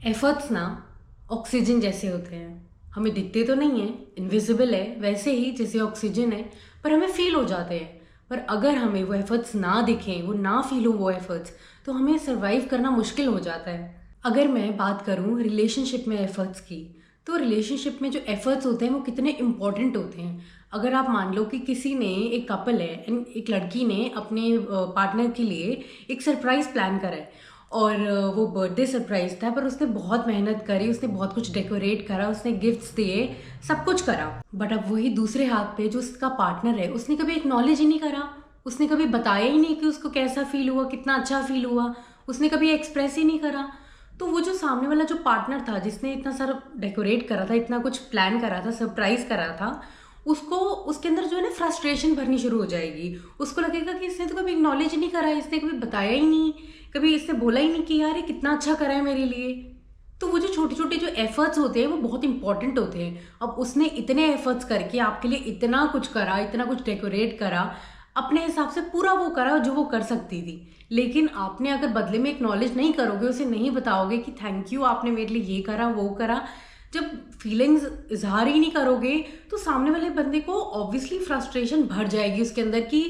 Efforts ना oxygen जैसे होते हैं। हमें दिखते तो नहीं है, इनविजिबल है, वैसे ही जैसे ऑक्सीजन है, पर हमें फील हो जाते हैं। पर अगर हमें वो एफर्ट्स ना दिखें, वो ना फील हो वो एफर्ट्स, तो हमें सर्वाइव करना मुश्किल हो जाता है। अगर मैं बात करूँ रिलेशनशिप में एफर्ट्स की, तो रिलेशनशिप में जो एफर्ट्स होते हैं वो कितने इम्पॉर्टेंट होते हैं। अगर आप मान लो कि किसी ने, एक कपल है एंड एक लड़की ने अपने पार्टनर के लिए एक सरप्राइज प्लान करा है, और वो बर्थडे सरप्राइज था, पर उसने बहुत मेहनत करी, उसने बहुत कुछ डेकोरेट करा, उसने गिफ्ट्स दिए, सब कुछ करा। बट अब वही दूसरे हाथ पे जो उसका पार्टनर है, उसने कभी एक्नॉलेज ही नहीं करा, उसने कभी बताया ही नहीं कि उसको कैसा फील हुआ, कितना अच्छा फील हुआ, उसने कभी एक्सप्रेस ही नहीं करा। तो वो जो सामने वाला जो पार्टनर था, जिसने इतना सारा डेकोरेट करा था, इतना कुछ प्लान करा था, सरप्राइज करा था, उसको उसके अंदर जो है ना फ्रस्ट्रेशन भरनी शुरू हो जाएगी। उसको लगेगा कि इसने तो कभी एक्नॉलेज नहीं करा, इसने कभी बताया ही नहीं, कभी इसने बोला ही नहीं कि यार ये कितना अच्छा करा है मेरे लिए। तो वो जो छोटे छोटे जो एफर्ट्स होते हैं वो बहुत इंपॉर्टेंट होते हैं। अब उसने इतने एफर्ट्स करके आपके लिए इतना कुछ करा, इतना कुछ डेकोरेट करा, अपने हिसाब से पूरा वो करा जो वो कर सकती थी, लेकिन आपने अगर बदले में एक्नॉलेज नहीं करोगे, उसे नहीं बताओगे कि थैंक यू आपने मेरे लिए ये करा वो करा, जब फीलिंग्स इजहार ही नहीं करोगे, तो सामने वाले बंदे को ऑब्वियसली फ्रस्ट्रेशन भर जाएगी उसके अंदर कि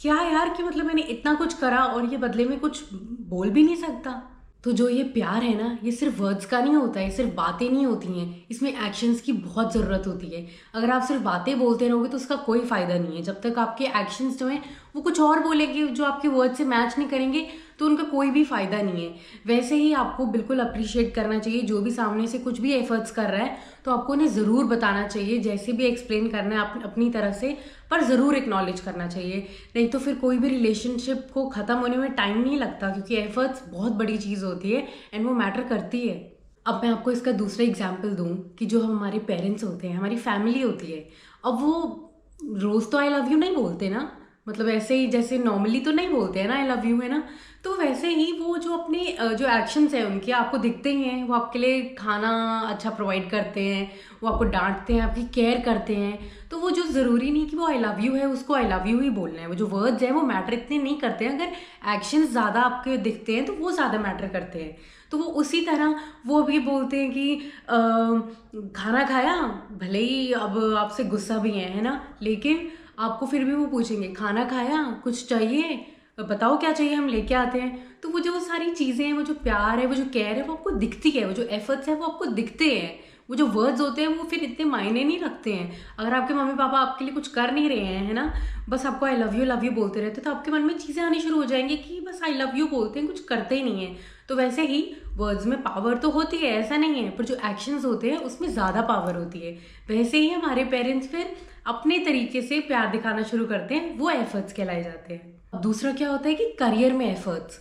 क्या यार, कि मतलब मैंने इतना कुछ करा और ये बदले में कुछ बोल भी नहीं सकता। तो जो ये प्यार है ना, ये सिर्फ वर्ड्स का नहीं होता है, सिर्फ बातें नहीं होती हैं, इसमें एक्शंस की बहुत ज़रूरत होती है। अगर आप सिर्फ बातें बोलते रहोगे तो उसका कोई फ़ायदा नहीं है। जब तक आपके एक्शंस जो हैं वो कुछ और बोलेंगे, जो आपके वर्ड से मैच नहीं करेंगे, तो उनका कोई भी फ़ायदा नहीं है। वैसे ही आपको बिल्कुल अप्रिशिएट करना चाहिए, जो भी सामने से कुछ भी एफर्ट्स कर रहा है तो आपको उन्हें ज़रूर बताना चाहिए, जैसे भी एक्सप्लेन करना है अपनी तरह से, पर ज़रूर एक्नॉलेज करना चाहिए। नहीं तो फिर कोई भी रिलेशनशिप को ख़त्म होने में टाइम नहीं लगता, क्योंकि एफर्ट्स बहुत बड़ी चीज़ होती है एंड वो मैटर करती है। अब मैं आपको इसका दूसरा एग्जाम्पल दूँ कि जो हमारे पेरेंट्स होते हैं, हमारी फैमिली होती है, अब वो रोज़ तो आई लव यू नहीं बोलते ना, मतलब ऐसे ही जैसे नॉर्मली तो नहीं बोलते हैं ना आई लव यू, है ना। तो वैसे ही वो जो अपने जो एक्शंस हैं उनके आपको दिखते ही हैं। वो आपके लिए खाना अच्छा प्रोवाइड करते हैं, वो आपको डांटते हैं, आपकी केयर करते हैं। तो वो जो ज़रूरी नहीं कि वो आई लव यू है उसको आई लव यू ही बोलना है, वो जो वर्ड्स हैं वो मैटर इतने नहीं करते हैं। अगर एक्शंस ज़्यादा आपके दिखते हैं तो वो ज़्यादा मैटर करते हैं। तो वो उसी तरह वो भी बोलते हैं कि खाना खाया, भले ही अब आपसे गुस्सा भी है ना, लेकिन आपको फिर भी वो पूछेंगे खाना खाया, कुछ चाहिए, बताओ क्या चाहिए, हम लेके आते हैं। तो वो जो सारी चीज़ें हैं, वो जो प्यार है, वो जो केयर है, वो आपको दिखती है, वो जो एफर्ट्स है वो आपको दिखते हैं। वो जो वर्ड्स होते हैं वो फिर इतने मायने नहीं रखते हैं। अगर आपके मम्मी पापा आपके लिए कुछ कर नहीं रहे हैं, है ना, बस आपको आई लव यू बोलते रहते, तो आपके मन में चीज़ें आनी शुरू हो जाएंगी कि बस आई लव यू बोलते हैं, कुछ करते ही नहीं है। तो वैसे ही वर्ड्स में पावर तो होती है, ऐसा नहीं है, पर जो एक्शंस होते हैं उसमें ज़्यादा पावर होती है। वैसे ही हमारे पेरेंट्स फिर अपने तरीके से प्यार दिखाना शुरू करते हैं, वो एफर्ट्स कहलाए जाते हैं। अब दूसरा क्या होता है कि करियर में एफर्ट्स।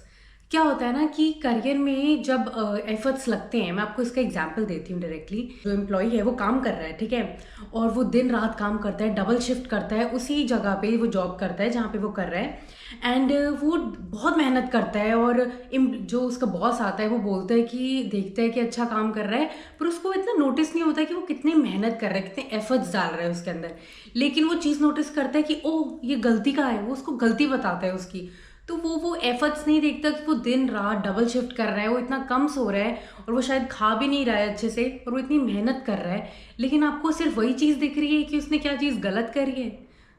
क्या होता है ना कि करियर में जब एफर्ट्स लगते हैं, मैं आपको इसका एग्जांपल देती हूँ डायरेक्टली। जो एम्प्लॉय है वो काम कर रहा है, ठीक है, और वो दिन रात काम करता है, डबल शिफ्ट करता है, उसी जगह पे वो जॉब करता है जहाँ पे वो कर रहा है, एंड वो बहुत मेहनत करता है। और जो उसका बॉस आता है वो बोलता है कि देखता है कि अच्छा काम कर रहा है, पर उसको इतना नोटिस नहीं होता कि वो कितनी मेहनत कर रहा है, कितने एफर्ट्स डाल रहा है उसके अंदर। लेकिन वो चीज़ नोटिस करता है कि ओह ये गलती का है, वो उसको गलती बताता है उसकी। तो वो एफर्ट्स नहीं देखता कि वो दिन रात डबल शिफ्ट कर रहा है, वो इतना कम सो रहा है, और वो शायद खा भी नहीं रहा है अच्छे से, और वो इतनी मेहनत कर रहा है, लेकिन आपको सिर्फ वही चीज़ दिख रही है कि उसने क्या चीज़ गलत करी है।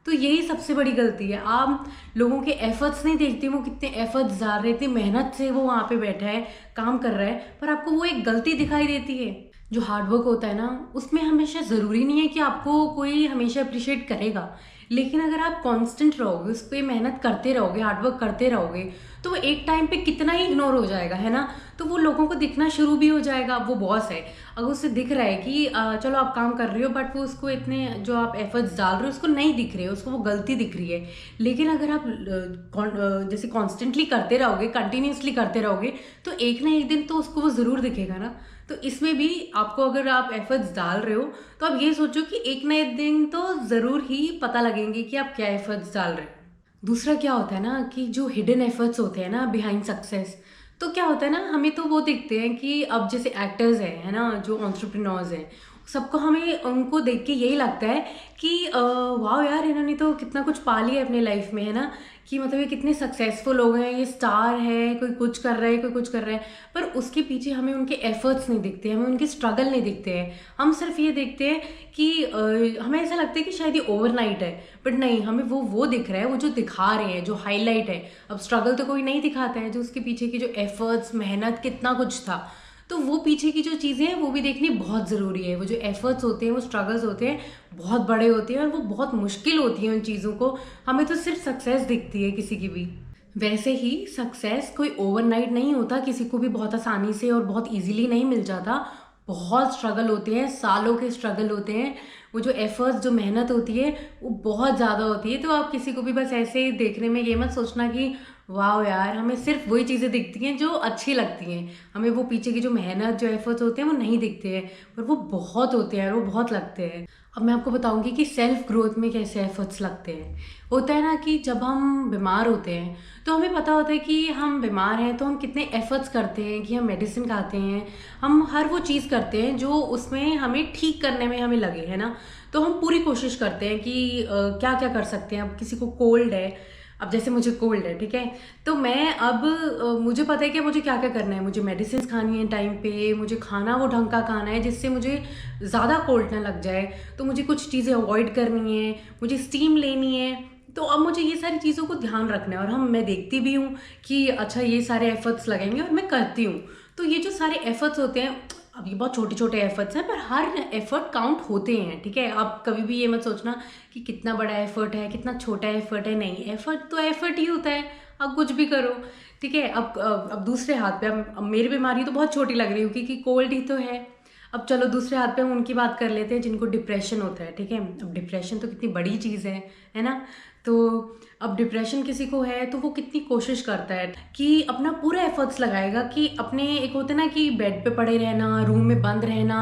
तो यही सबसे बड़ी गलती है, आप लोगों के एफर्ट्स नहीं देखते, वो कितने एफर्ट्स डाल रहे, इतनी मेहनत से वो वहाँ पे बैठा है, काम कर रहा है, पर आपको वो एक गलती दिखाई देती है। जो हार्डवर्क होता है ना, उसमें हमेशा ज़रूरी नहीं है कि आपको कोई हमेशा अप्रिशिएट करेगा, लेकिन अगर आप कांस्टेंट रहोगे, उस पर मेहनत करते रहोगे, हार्डवर्क करते रहोगे, तो वो एक टाइम पे कितना ही इग्नोर हो जाएगा, है ना। तो वो लोगों को दिखना शुरू भी हो जाएगा। अब वो बॉस है, अगर उसे दिख रहा है कि चलो आप काम कर रहे हो, बट वो उसको इतने जो आप एफर्ट्स डाल रहे हो उसको नहीं दिख रहे हो, उसको वो गलती दिख रही है। लेकिन अगर आप जैसे कॉन्स्टेंटली करते रहोगे, कंटिन्यूसली करते रहोगे, तो एक ना एक दिन तो उसको वो ज़रूर दिखेगा ना। तो इसमें भी आपको, अगर आप एफर्ट्स डाल रहे हो, तो आप ये सोचो कि एक ना एक दिन तो ज़रूर ही पता लगेंगे कि आप क्या एफर्ट्स डाल रहे हो। दूसरा क्या होता है ना कि जो हिडन एफर्ट्स होते हैं ना बिहाइंड सक्सेस, तो क्या होता है ना, हमें तो वो दिखते हैं कि अब जैसे एक्टर्स हैं, है ना, जो एंटरप्रेन्योर्स हैं, सबको हमें उनको देख के यही लगता है कि वाह यार इन्होंने तो कितना कुछ पा लिया है अपने लाइफ में, है ना, कि मतलब ये कितने सक्सेसफुल हो गए हैं, ये स्टार है, कोई कुछ कर रहा है, कोई कुछ कर रहा है, पर उसके पीछे हमें उनके एफर्ट्स नहीं दिखते, हमें उनके स्ट्रगल नहीं दिखते हैं। हम सिर्फ ये देखते हैं कि हमें ऐसा लगता है कि शायद ये ओवरनाइट है, बट नहीं, हमें वो दिख रहा है, वो जो दिखा रहे हैं, जो हाईलाइट है। अब स्ट्रगल तो कोई नहीं दिखाता है, जो उसके पीछे की जो एफर्ट्स, मेहनत, कितना कुछ था, तो वो पीछे की जो चीज़ें हैं वो भी देखनी बहुत ज़रूरी है। वो जो एफर्ट्स होते हैं, वो स्ट्रगल्स होते हैं, बहुत बड़े होते हैं और वो बहुत मुश्किल होती है उन चीज़ों को। हमें तो सिर्फ सक्सेस दिखती है किसी की भी। वैसे ही सक्सेस कोई ओवरनाइट नहीं होता, किसी को भी बहुत आसानी से और बहुत इजीली नहीं मिल जाता। बहुत स्ट्रगल होते हैं, सालों के स्ट्रगल होते हैं। वो जो एफर्ट्स, जो मेहनत होती है, वो बहुत ज़्यादा होती है। तो आप किसी को भी बस ऐसे ही देखने में ये मत सोचना कि वाह यार, हमें सिर्फ वही चीज़ें दिखती हैं जो अच्छी लगती हैं। हमें वो पीछे की जो मेहनत, जो एफर्ट्स होते हैं वो नहीं दिखते हैं, पर वो बहुत होते हैं और वो बहुत लगते हैं। अब मैं आपको बताऊंगी कि सेल्फ ग्रोथ में कैसे एफर्ट्स लगते हैं। होता है ना कि जब हम बीमार होते हैं तो हमें पता होता है कि हम बीमार हैं, तो हम कितने एफर्ट्स करते हैं कि हम मेडिसिन खाते हैं, हम हर वो चीज़ करते हैं जो उसमें हमें ठीक करने में हमें लगे, है ना। तो हम पूरी कोशिश करते हैं कि क्या क्या कर सकते हैं। अब किसी को कोल्ड है, अब जैसे मुझे कोल्ड है, ठीक है, तो मैं अब मुझे पता है कि मुझे क्या क्या करना है। मुझे मेडिसिन खानी है टाइम पे, मुझे खाना वो ढंग का खाना है जिससे मुझे ज़्यादा कोल्ड ना लग जाए, तो मुझे कुछ चीज़ें अवॉइड करनी है, मुझे स्टीम लेनी है। तो अब मुझे ये सारी चीज़ों को ध्यान रखना है, और मैं देखती भी हूँ कि अच्छा ये सारे एफर्ट्स लगेंगे और मैं करती हूँ। तो ये जो सारे एफर्ट्स होते हैं, अब ये बहुत छोटे छोटे एफर्ट्स हैं, पर हर एफर्ट काउंट होते हैं, ठीक है। आप कभी भी ये मत सोचना कि कितना बड़ा एफर्ट है, कितना छोटा एफर्ट है। नहीं, एफर्ट तो एफर्ट ही होता है, आप कुछ भी करो, ठीक है। अब दूसरे हाथ पे, अब मेरी बीमारी तो बहुत छोटी लग रही है क्योंकि कोल्ड ही तो है। अब चलो दूसरे हाथ पे हम उनकी बात कर लेते हैं जिनको डिप्रेशन होता है, ठीक है। अब डिप्रेशन तो कितनी बड़ी चीज़ है ना। तो अब डिप्रेशन किसी को है तो वो कितनी कोशिश करता है कि अपना पूरा एफर्ट्स लगाएगा कि अपने, एक होता है ना कि बेड पे पड़े रहना, रूम में बंद रहना,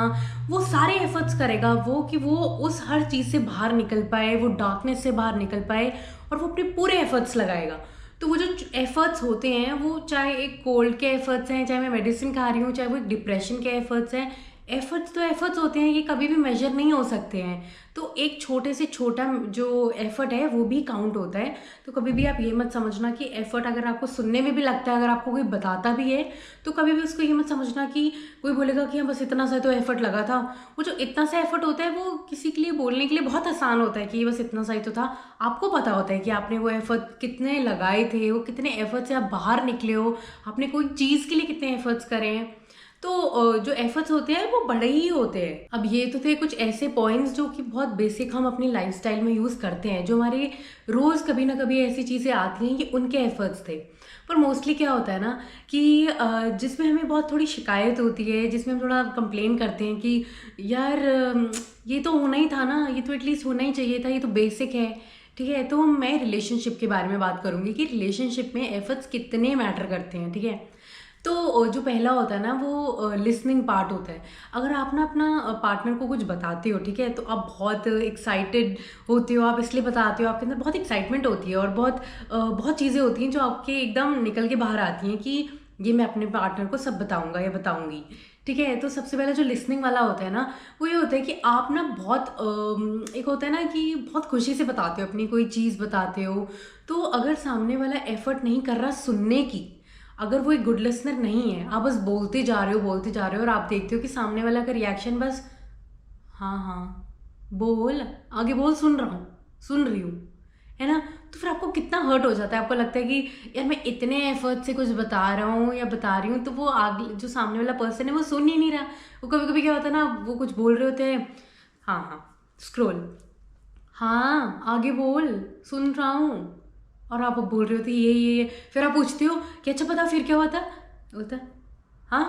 वो सारे एफर्ट्स करेगा वो कि वो उस हर चीज़ से बाहर निकल पाए, वो डार्कनेस से बाहर निकल पाए, और वो अपने पूरे एफर्ट्स लगाएगा। तो वो जो एफर्ट्स होते हैं, वो चाहे एक कोल्ड के एफर्ट्स हैं, चाहे मैं मेडिसिन खा रही हूँ, चाहे वो एक डिप्रेशन के एफर्ट्स हैं, एफर्ट्स तो एफर्ट्स होते हैं, ये कभी भी मेजर नहीं हो सकते हैं। तो एक छोटे से छोटा जो एफर्ट है वो भी काउंट होता है। तो कभी भी आप ये मत समझना कि एफर्ट अगर आपको सुनने में भी लगता है, अगर आपको कोई बताता भी है, तो कभी भी उसको ये मत समझना कि कोई बोलेगा कि हाँ बस इतना सा तो एफर्ट लगा था। वो जो इतना सा एफर्ट होता है वो किसी के लिए बोलने के लिए बहुत आसान होता है कि ये बस इतना सा ही तो था। आपको पता होता है कि आपने वो एफर्ट कितने लगाए थे, वो कितने एफर्ट से आप बाहर निकले हो, आपने कोई चीज़ के लिए कितने एफर्ट्स करे हैं। तो जो एफर्ट्स होते हैं वो बड़े ही होते हैं। अब ये तो थे कुछ ऐसे पॉइंट्स जो कि बहुत बेसिक हम अपनी लाइफस्टाइल में यूज़ करते हैं, जो हमारे रोज़ कभी ना कभी ऐसी चीज़ें आती हैं कि उनके एफर्ट्स थे। पर मोस्टली क्या होता है ना कि जिसमें हमें बहुत थोड़ी शिकायत होती है, जिसमें हम थोड़ा कंप्लेन करते हैं कि यार ये तो होना ही था ना, ये तो एटलीस्ट होना ही चाहिए था, ये तो बेसिक है, ठीक है। तो मैं रिलेशनशिप के बारे में बात करूँगी कि रिलेशनशिप में एफर्ट्स कितने मैटर करते हैं, ठीक है। तो जो पहला होता है ना वो लिसनिंग पार्ट होता है। अगर आप ना अपना पार्टनर को कुछ बताते हो, ठीक है, तो आप बहुत एक्साइटेड होते हो, आप इसलिए बताते हो, आपके अंदर बहुत एक्साइटमेंट होती है और बहुत चीज़ें होती हैं जो आपके एकदम निकल के बाहर आती हैं कि ये मैं अपने पार्टनर को सब बताऊंगा या बताऊंगी, ठीक है। तो सबसे पहले जो लिसनिंग वाला होता है ना, वो ये होता है कि आप ना बहुत एक होता है ना कि बहुत खुशी से बताते हो, अपनी कोई चीज़ बताते हो। तो अगर सामने वाला एफर्ट नहीं कर रहा सुनने की, अगर वो एक गुड लिसनर नहीं है, आप बस बोलते जा रहे हो और आप देखते हो कि सामने वाला का रिएक्शन बस हाँ हाँ बोल, आगे बोल, सुन रहा हूँ, सुन रही हूँ, है ना। तो फिर आपको कितना हर्ट हो जाता है, आपको लगता है कि यार मैं इतने एफर्ट से कुछ बता रहा हूँ या बता रही हूँ, तो वो आगे जो सामने वाला पर्सन है वो सुन ही नहीं रहा। वो कभी कभी क्या होता है ना, वो कुछ बोल रहे होते हैं, हाँ हाँ स्क्रोल, हाँ आगे बोल, सुन रहा हूँ, और आप बोल रहे होते ये फिर आप पूछते हो कि अच्छा पता फिर क्या होता होता हाँ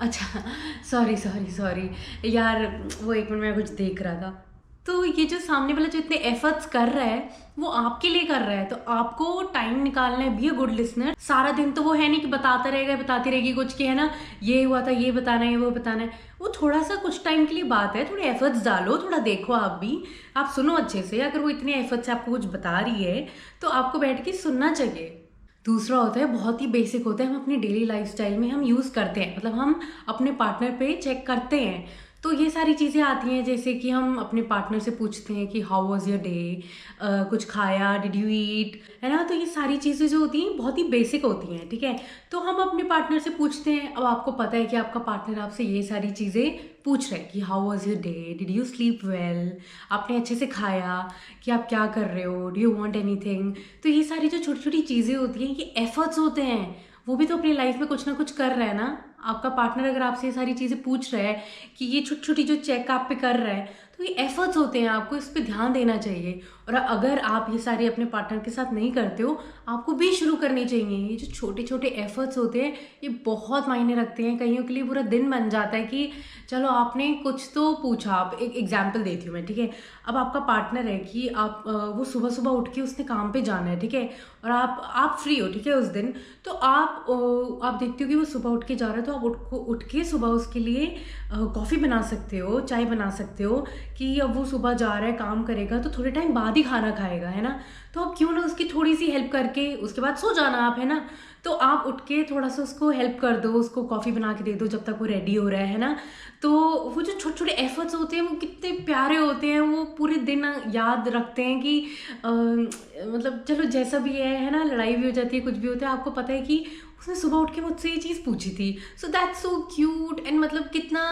अच्छा सॉरी सॉरी सॉरी यार, वो एक मिनट में कुछ देख रहा था। तो ये जो सामने वाला जो इतने एफर्ट्स कर रहा है वो आपके लिए कर रहा है, तो आपको टाइम निकालना है, बी अ गुड लिसनर। सारा दिन तो वो है नहीं कि बताता रहेगा बताती रहेगी कुछ कि है ना ये हुआ था, ये बताना है, वो बताना है। वो थोड़ा सा कुछ टाइम के लिए बात है, थोड़े एफर्ट्स डालो, थोड़ा देखो, आप भी आप सुनो अच्छे से। अगर वो इतने एफर्ट्स से आपको कुछ बता रही है तो आपको बैठ के सुनना चाहिए। दूसरा होता है, बहुत ही बेसिक होता है, हम अपनी डेली लाइफस्टाइल में हम यूज़ करते हैं, मतलब हम अपने पार्टनर पे चेक करते हैं। तो ये सारी चीज़ें आती हैं, जैसे कि हम अपने पार्टनर से पूछते हैं कि हाउ वाज योर डे, कुछ खाया, डिड यू ईट, है ना। तो ये सारी चीज़ें जो होती हैं बहुत ही बेसिक होती हैं, ठीक है। तो हम अपने पार्टनर से पूछते हैं। अब आपको पता है कि आपका पार्टनर आपसे ये सारी चीज़ें पूछ रहा है कि how was your day, did you sleep well, आपने अच्छे से खाया, कि आप क्या कर रहे हो, डू यू वांट एनीथिंग। तो ये सारी जो छोटी छोटी चीज़ें होती हैं, ये एफर्ट्स होते हैं। वो भी तो अपनी लाइफ में कुछ ना कुछ कर रहा है ना। आपका पार्टनर अगर आपसे ये सारी चीज़ें पूछ रहा है कि ये छोटी छोटी जो चेक आप पे कर रहा है, तो ये एफर्ट्स होते हैं, आपको इस पे ध्यान देना चाहिए। और अगर आप ये सारे अपने पार्टनर के साथ नहीं करते हो, आपको भी शुरू करनी चाहिए। ये जो छोटे छोटे एफर्ट्स होते हैं, ये बहुत मायने रखते हैं। कईयों के लिए पूरा दिन बन जाता है कि चलो आपने कुछ तो पूछा। आप एक एग्जाम्पल देती हूँ मैं, ठीक है। अब आपका पार्टनर है कि आप वो सुबह सुबह उठ के उसने काम पे जाना है, ठीक है। और आप फ्री हो, ठीक है, उस दिन। तो आप देखते हो कि वो सुबह उठ के जा रहा है, तो आप उठ के सुबह उसके लिए कॉफ़ी बना सकते हो, चाय बना सकते हो, कि अब वो सुबह जा रहा है, काम करेगा, तो थोड़े टाइम बाद ही खाना खाएगा, है ना। तो अब क्यों ना उसकी थोड़ी सी हेल्प करके उसके बाद सो जाना आप, है ना। तो आप उठ के थोड़ा सा उसको हेल्प कर दो, उसको कॉफ़ी बना के दे दो जब तक वो रेडी हो रहा है ना। तो वो जो छोटे छोटे एफर्ट्स होते हैं, वो कितने प्यारे होते हैं। वो पूरे दिन याद रखते हैं कि मतलब चलो जैसा भी है ना, लड़ाई भी हो जाती है, कुछ भी होता है, आपको पता है कि उसने सुबह उठ के मुझसे ये चीज़ पूछी थी। So that's so cute. And मतलब कितना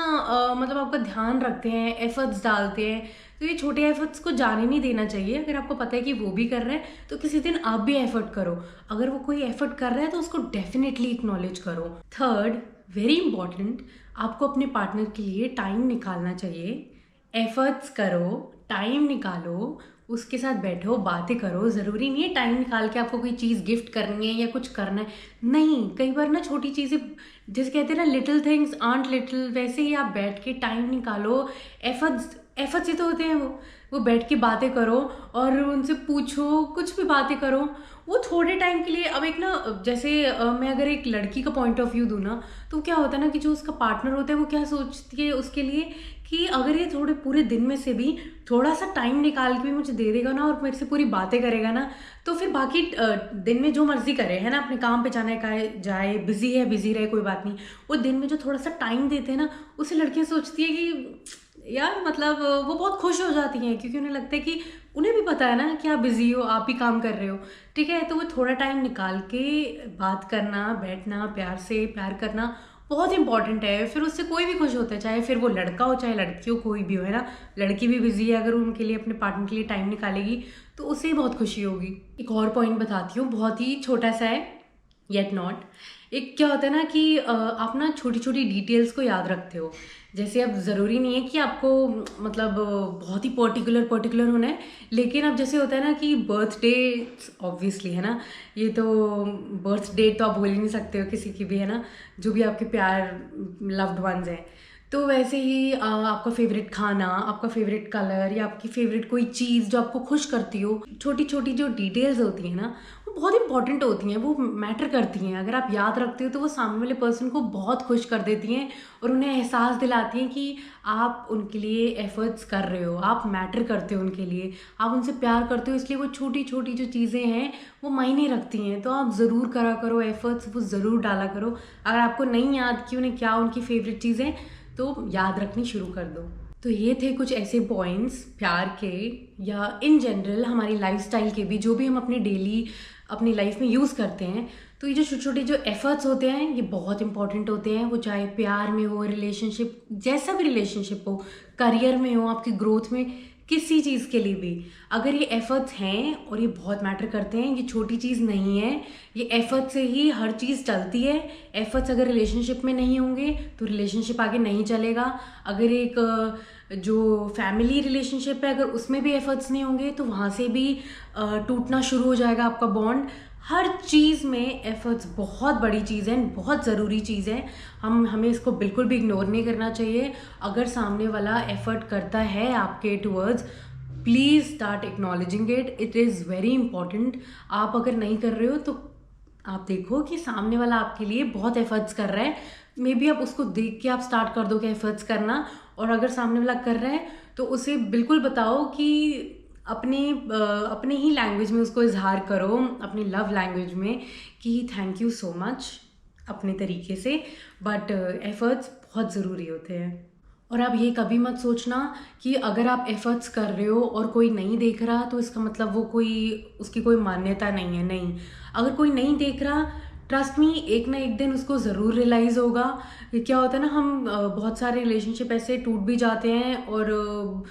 मतलब आपका ध्यान रखते हैं, एफर्ट्स डालते हैं। तो ये छोटे एफर्ट्स को जाने नहीं देना चाहिए। अगर आपको पता है कि वो भी कर रहे हैं, तो किसी दिन आप भी एफर्ट करो। अगर वो कोई एफर्ट कर रहा है, तो उसको डेफिनेटली एक्नॉलेज करो। थर्ड, वेरी इंपॉर्टेंट, आपको अपने पार्टनर के लिए टाइम निकालना चाहिए। एफर्ट्स करो, टाइम निकालो, उसके साथ बैठो, बातें करो। ज़रूरी नहीं है टाइम निकाल के आपको कोई चीज़ गिफ्ट करनी है या कुछ करना है, नहीं। कई बार ना छोटी चीज़ें, जैसे कहते हैं ना, लिटिल थिंग्स आंट लिटिल, वैसे ही आप बैठ के टाइम निकालो। एफर्ट्स ही तो होते हैं वो बैठ के बातें करो और उनसे पूछो, कुछ भी बातें करो। वो थोड़े टाइम के लिए। अब एक ना, जैसे मैं अगर एक लड़की का पॉइंट ऑफ व्यू दूँ ना, तो क्या होता है ना कि जो उसका पार्टनर होता है, वो क्या सोचती है उसके लिए कि अगर ये थोड़े पूरे दिन में से भी थोड़ा सा टाइम निकाल के भी मुझे दे देगा ना, और मेरे से पूरी बातें करेगा ना, तो फिर बाकी दिन में जो मर्जी करे, है ना, अपने काम पे जाना है, का जाए, बिजी है बिजी रहे, कोई बात नहीं। वो दिन में जो थोड़ा सा टाइम देते हैं ना, उसे लड़कियां सोचती है कि यार मतलब वो बहुत खुश हो जाती हैं, क्योंकि उन्हें लगता है कि उन्हें भी पता है ना कि आप बिजी हो, आप ही काम कर रहे हो, ठीक है। तो वो थोड़ा टाइम निकाल के बात करना, बैठना, प्यार से प्यार करना बहुत इंपॉर्टेंट है। फिर उससे कोई भी खुश होता है, चाहे फिर वो लड़का हो चाहे लड़की हो, कोई भी हो, है ना। लड़की भी बिजी है, अगर उनके लिए, अपने पार्टनर के लिए टाइम निकालेगी, तो उसे बहुत खुशी होगी। एक और पॉइंट बताती हूँ, बहुत ही छोटा सा है, येट नॉट। एक क्या होता है ना कि आप ना छोटी छोटी डिटेल्स को याद रखते हो। जैसे अब ज़रूरी नहीं है कि आपको मतलब बहुत ही पर्टिकुलर होना है, लेकिन अब जैसे होता है ना कि बर्थडे, ऑब्वियसली, है ना, ये तो बर्थ डेट तो आप बोल ही नहीं सकते हो किसी की भी, है ना, जो भी आपके प्यार लव्ड वंस हैं। तो वैसे ही आपका फेवरेट खाना, आपका फेवरेट कलर, या आपकी फेवरेट कोई चीज़ जो आपको खुश करती हो, छोटी छोटी जो डिटेल्स होती हैं ना, वो बहुत इंपॉर्टेंट होती हैं, वो मैटर करती हैं। अगर आप याद रखते हो, तो वो सामने वाले पर्सन को बहुत खुश कर देती हैं, और उन्हें एहसास दिलाती हैं कि आप उनके लिए एफर्ट्स कर रहे हो, आप मैटर करते हो उनके लिए, आप उनसे प्यार करते हो। इसलिए वो छोटी छोटी जो चीज़ें हैं, वो मायने रखती हैं। तो आप ज़रूर करा करो एफर्ट्स, वो ज़रूर डाला करो। अगर आपको नहीं याद कि उन्हें क्या उनकी फेवरेट चीज़ें, तो याद रखनी शुरू कर दो। तो ये थे कुछ ऐसे पॉइंट्स प्यार के, या इन जनरल हमारी लाइफस्टाइल के भी, जो भी हम अपने डेली अपनी लाइफ में यूज़ करते हैं। तो ये जो छोटे छोटे जो एफर्ट्स होते हैं, ये बहुत इंपॉर्टेंट होते हैं। वो चाहे प्यार में हो, रिलेशनशिप, जैसा भी रिलेशनशिप हो, करियर में हो, आपकी ग्रोथ में, किसी चीज़ के लिए भी, अगर ये एफर्ट्स हैं और ये बहुत मैटर करते हैं, ये छोटी चीज़ नहीं है। ये एफर्ट से ही हर चीज़ चलती है। एफर्ट्स अगर रिलेशनशिप में नहीं होंगे, तो रिलेशनशिप आगे नहीं चलेगा। अगर एक जो फैमिली रिलेशनशिप है, अगर उसमें भी एफर्ट्स नहीं होंगे, तो वहाँ से भी टूटना शुरू हो जाएगा आपका बॉन्ड। हर चीज़ में एफर्ट्स बहुत बड़ी चीज़ है, बहुत ज़रूरी चीज़ है। हमें इसको बिल्कुल भी इग्नोर नहीं करना चाहिए। अगर सामने वाला एफर्ट करता है आपके towards, please start acknowledging it. It is very important. आप अगर नहीं कर रहे हो, तो आप देखो कि सामने वाला आपके लिए बहुत एफर्ट्स कर रहा है। मे बी आप उसको देख के आप स्टार्ट कर दो कि एफर्ट्स करना। और अगर सामने वाला कर रहा है, तो उसे बिल्कुल बताओ कि अपने ही लैंग्वेज में उसको इजहार करो, अपनी लव लैंग्वेज में, कि थैंक यू सो मच, अपने तरीके से। बट एफर्ट्स बहुत ज़रूरी होते हैं। और आप ये कभी मत सोचना कि अगर आप एफर्ट्स कर रहे हो और कोई नहीं देख रहा तो इसका मतलब वो कोई उसकी कोई मान्यता नहीं है। नहीं, अगर कोई नहीं देख रहा, ट्रस्ट मी, एक ना एक दिन उसको ज़रूर रियलाइज़ होगा। ये क्या होता है ना, हम बहुत सारे रिलेशनशिप ऐसे टूट भी जाते हैं और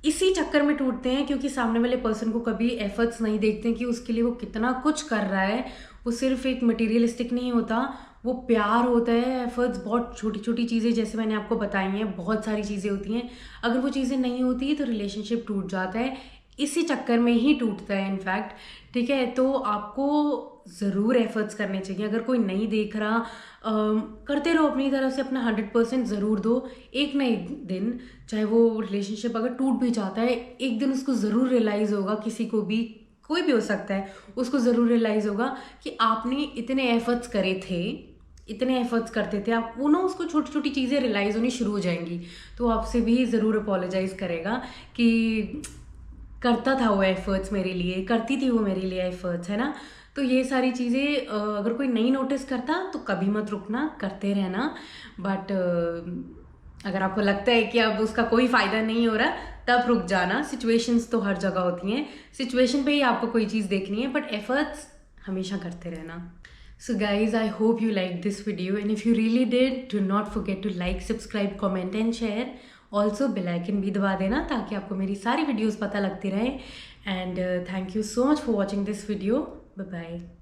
इसी चक्कर में टूटते हैं क्योंकि सामने वाले पर्सन को कभी एफर्ट्स नहीं देखते हैं कि उसके लिए वो कितना कुछ कर रहा है। वो सिर्फ एक मटेरियलिस्टिक नहीं होता, वो प्यार होता है। एफर्ट्स बहुत छोटी छोटी चीज़ें जैसे मैंने आपको बताई हैं, बहुत सारी चीज़ें होती हैं। अगर वो चीज़ें नहीं होती तो रिलेशनशिप टूट जाता है, इसी चक्कर में ही टूटता है इनफैक्ट। ठीक है, तो आपको ज़रूर एफर्ट्स करने चाहिए। अगर कोई नहीं देख रहा, करते रहो अपनी तरफ से, अपना 100% ज़रूर दो। एक ना एक दिन, चाहे वो रिलेशनशिप अगर टूट भी जाता है, एक दिन उसको ज़रूर रियलाइज़ होगा, किसी को भी, कोई भी हो सकता है, उसको ज़रूर रियलाइज़ होगा कि आपने इतने एफर्ट्स करे थे, इतने एफर्ट्स करते थे आप, वो ना उसको छोटी छोटी चीज़ें रियलाइज़ होनी शुरू हो जाएंगी। तो आपसे भी ज़रूर अपोलोजाइज़ करेगा कि करता था वो एफर्ट्स मेरे लिए, करती थी वो मेरे लिए एफर्ट्स, है ना। तो ये सारी चीज़ें अगर कोई नहीं नोटिस करता तो कभी मत रुकना, करते रहना। बट अगर आपको लगता है कि अब उसका कोई फ़ायदा नहीं हो रहा, तब रुक जाना। सिचुएशंस तो हर जगह होती हैं, सिचुएशन पे ही आपको कोई चीज़ देखनी है, बट एफर्ट्स हमेशा करते रहना। So guys, I hope you liked this video, and if you really did, do not forget to like, subscribe, comment and share. Also bell icon भी दबा देना ताकि आपको मेरी सारी videos पता लगती रहे. And thank you so much for watching this video. Bye bye.